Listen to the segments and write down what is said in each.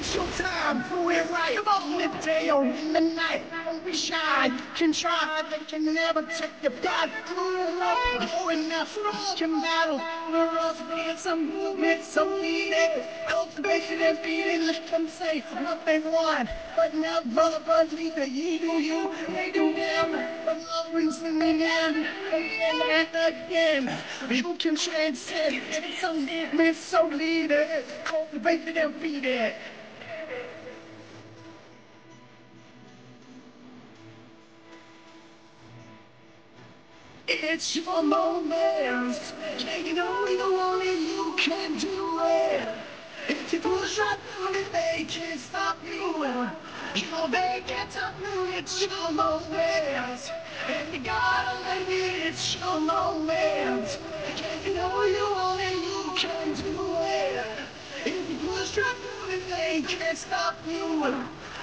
It's your time, do it right. Come on, the day or in the night. We shine, can try, they can never take your back. For enough, can battle. We're us being some movement, some needed. Cultivation and feeding, let them say what they want. But never believe that you do you, they do them. But love brings them in and again. You can transcend, it's some movement, so lead it. Cultivate and feed it. It's your moment. You know only you can do it. If you push right through it, they can't stop you. You know they can't stop you. It's your moment. And you gotta let it. It's your moment. You know only you can do it. If you push right through it, they can't stop you.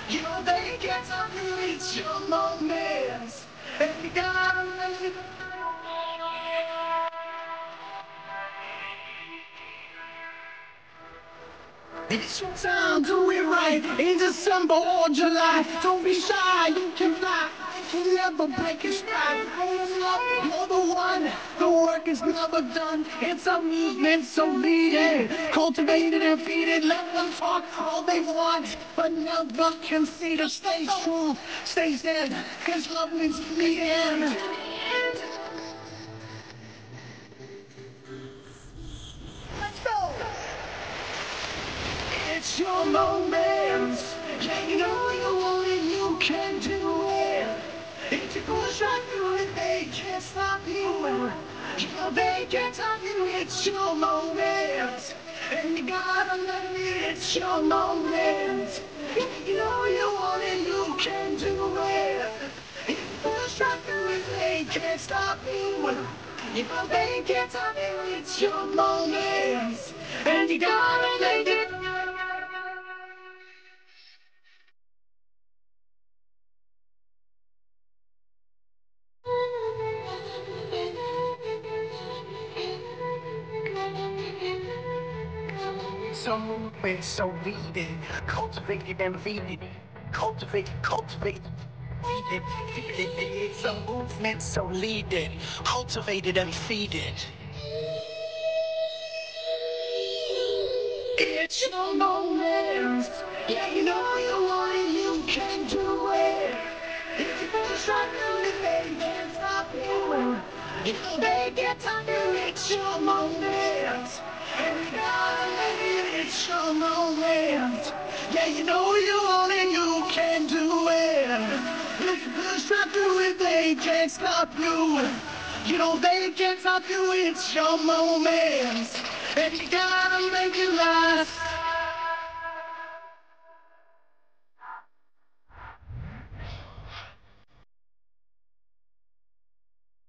You know they can't stop you. It's your moment. And you gotta let it. It's your time, do it right. In December or July, don't be shy, you can fly. You never break your stride. You're the one, the work is never done. It's a movement, so lead it. Cultivate it and feed it. Let them talk all they want, but never concede. Stay strong, stay stand, cause love means the end. Let's go! It's your moment. Yeah, you know only you can do it. If you push right through it, they can't stop you. You know they can't stop you. It's your moment. And you gotta let it. It's your moment. You know only you can do it. If you push right through it, they can't stop you. You know they can't stop you. It's your moment. And you gotta let it. So movement, so needed. Cultivated and feed it. Cultivate. Feed it. It's a movement, so lead it. Cultivated and feed it. It's your moment. Yeah, you know you can do it. If you push right through it, they can't stop you. You know they can't stop you. It's your moment. And you gotta let it. It's your moment. Yeah, you know you can do it. If you push right through it, they can't stop you. You know they can't stop you. It's your moment. And you gotta make it last.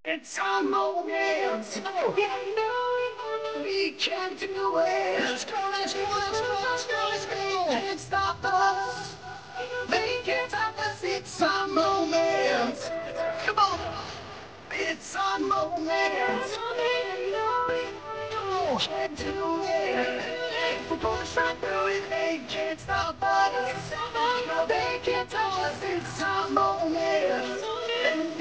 It's our moment. Yeah, you know we can do it. Let's go. Can't stop us. They can't stop us. It's our moment. Come on. It's our moment. You know we can do it. If we push right through it, they can't stop us. You know they can't touch us. It's our moment. And